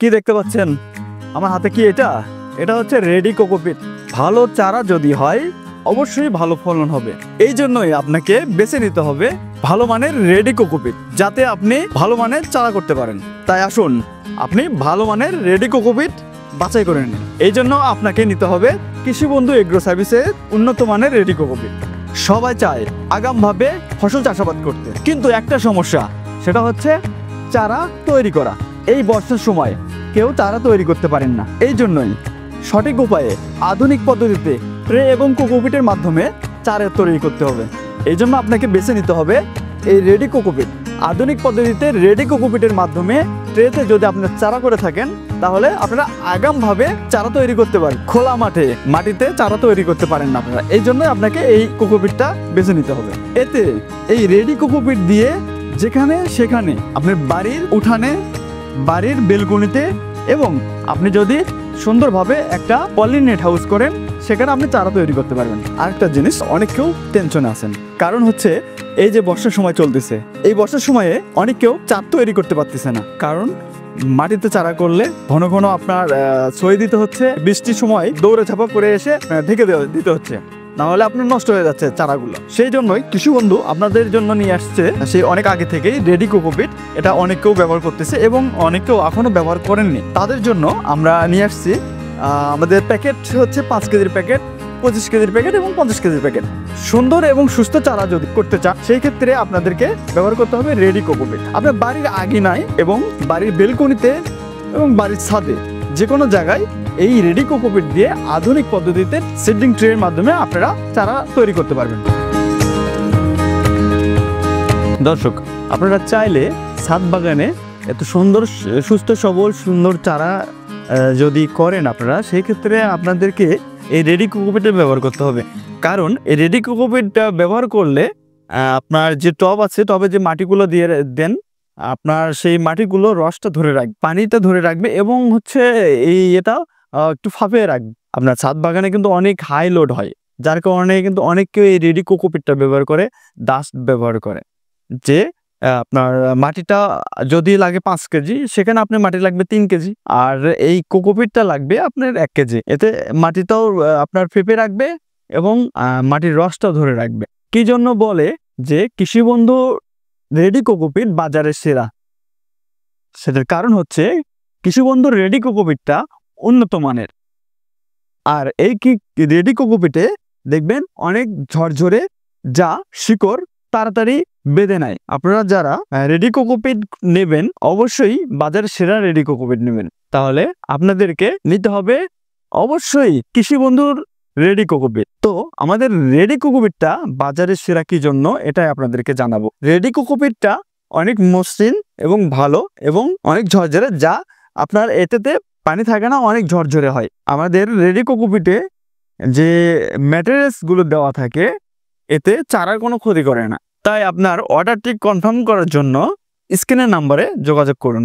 কি দেখতে পাচ্ছেন আমার হাতে? কি এটা? এটা হচ্ছে রেডি কোকোপিট। ভালো চারা যদি হয় অবশ্যই ভালো ফলন হবে। এই জন্যই আপনাকে বেছে নিতে হবে ভালো মানের রেডি কোকোপিট, যাতে আপনি ভালো মানের চারা করতে পারেন। তাই আসুন আপনি ভালো মানের রেডি কোকোপিট বাছাই করে নিন। এই জন্য আপনাকে নিতে হবে কৃষি বন্ধু এগ্রো সার্ভিসের উন্নত মানের রেডি কোকোপিট। সবাই চায় আগামভাবে ফসল চাষাবাদ করতে, কিন্তু একটা সমস্যা, সেটা হচ্ছে চারা তৈরি করা। এই বর্ষার সময় কেউ চারা তৈরি করতে পারেন না। এই জন্যই সঠিক উপায়ে আধুনিক পদ্ধতিতে ট্রে এবং কোকোপিটের মাধ্যমে চারা তৈরি করতে হবে। এই জন্য আপনাকে বেছে নিতে হবে এই রেডি কোকোপিট। আধুনিক পদ্ধতিতে রেডি কোকোপিটের মাধ্যমে ট্রেতে যদি আপনারা চারা করে থাকেন, তাহলে আপনারা আগামভাবে চারা তৈরি করতে পারেন। খোলা মাটিতে চারা তৈরি করতে পারেন না আপনারা। এই জন্য আপনাকে এই কোকোপিটটা বেছে নিতে হবে। এতে এই রেডি কোকোপিট দিয়ে যেখানে সেখানে আপনার বাড়ির উঠানে, বাড়ির বেলকনিতে, এবং আপনি যদি সুন্দরভাবে একটা পলিনেট হাউস করেন, সেখানে আপনি চারা তৈরি করতে পারবেন। আরেকটা জিনিস, অনেক কেউ টেনশনে আছেন, কারণ হচ্ছে এই যে বর্ষার সময় চলতেছে, এই বর্ষার সময়ে অনেক কেউ চারা তৈরি করতে পারতেছে না। কারণ মাটিতে চারা করলে ঘন ঘন আপনার ছয় দিতে হচ্ছে, বৃষ্টির সময় দৌড়ে ঝাঁপা করে এসে ঢেকে দিতে হচ্ছে, নাহলে আপনার নষ্ট হয়ে যাচ্ছে চারাগুলো। সেই জন্যই কৃষি বন্ধু আপনাদের জন্য নিয়ে আসছে সেই অনেক আগে থেকেই রেডি কোকোপিট। এটা অনেক কেউ ব্যবহার করতেছে এবং অনেক কেউ এখনো ব্যবহার করেননি। তাদের জন্য আমরা নিয়ে আসছি আমাদের প্যাকেট হচ্ছে 5 কেজির প্যাকেট, 25 কেজির প্যাকেট এবং 50 কেজির প্যাকেট। সুন্দর এবং সুস্থ চারা যদি করতে চান, সেই ক্ষেত্রে আপনাদেরকে ব্যবহার করতে হবে রেডি কোকোপিট। আপনার বাড়ির আঙিনায় এবং বাড়ির বেলকনিতে এবং বাড়ির ছাদে যে কোনো জায়গায় এই রেডি কোকোপিট দিয়ে আধুনিক পদ্ধতিতে সিডিং ট্রের মাধ্যমে আপনারা চারা তৈরি করতে পারবেন। দর্শক, আপনারা চাইলে ছাদ বাগানে এত সুন্দর সুস্থ সবল সুন্দর চারা যদি করেন আপনারা, সেই ক্ষেত্রে আপনাদেরকে এই রেডি কোকোপিটটা ব্যবহার করতে হবে। কারণ এই রেডি কোকোপিটটা ব্যবহার করলে আপনার যে টব আছে, টবে যে মাটিগুলো দিয়ে দেন, আপনার সেই মাটিগুলো রসটা ধরে রাখবে, পানিটা ধরে রাখবে, এবং হচ্ছে এটা একটু ফাঁপিয়ে রাখবে। আপনার ছাদ বাগানে কিন্তু অনেক হাই লোড হয়, যার কারণে কিন্তু অনেক কেউ এই রেডি কোকোপিটটা ব্যবহার করে, ডাস্ট ব্যবহার করে। যে আপনার মাটিটা যদি লাগে 5 কেজি, সেখানে আপনার মাটি লাগবে 3 কেজি, আর এই কোকোপিটটা লাগবে আপনার 1 কেজি। এতে মাটিটাও আপনার ফেপে রাখবে এবং মাটির রসটাও ধরে রাখবে। কি জন্য বলে যে কৃষি বন্ধু রেডি কোকোপিট বাজারের সেরা? সেটার কারণ হচ্ছে কৃষি বন্ধুর রেডি কোকোপিটটা উন্নত মানের। আর এই রেডি কোকোপিটে দেখবেন অনেক ঝরঝরে, যা শিকড় তাড়াতাড়ি বেঁধে নেয়। আপনারা যারা রেডি কোকোপিট নেবেন, অবশ্যই বাজারের সেরা রেডি কোকোপিট নেবেন। তাহলে আপনাদেরকে নিতে হবে অবশ্যই কৃষি বন্ধুর রেডি কোকোপিট। তো আমাদের রেডি কোকোপিটটা বাজারের সেরা কি জন্য, এটাই আপনাদেরকে জানাবো। রেডি কোকোপিটটা অনেক মসৃণ এবং ভালো এবং অনেক ঝরঝরে, যা আপনার এতেতে পানি থাকে না, অনেক ঝরঝরে হয়। আমাদের রেডি কোকোপিটে যে ম্যাটেরিয়ালসগুলো দেওয়া থাকে, এতে চারার কোনো ক্ষতি করে না। তাই আপনার অর্ডারটি কনফার্ম করার জন্য স্ক্রিনের নাম্বারে যোগাযোগ করুন।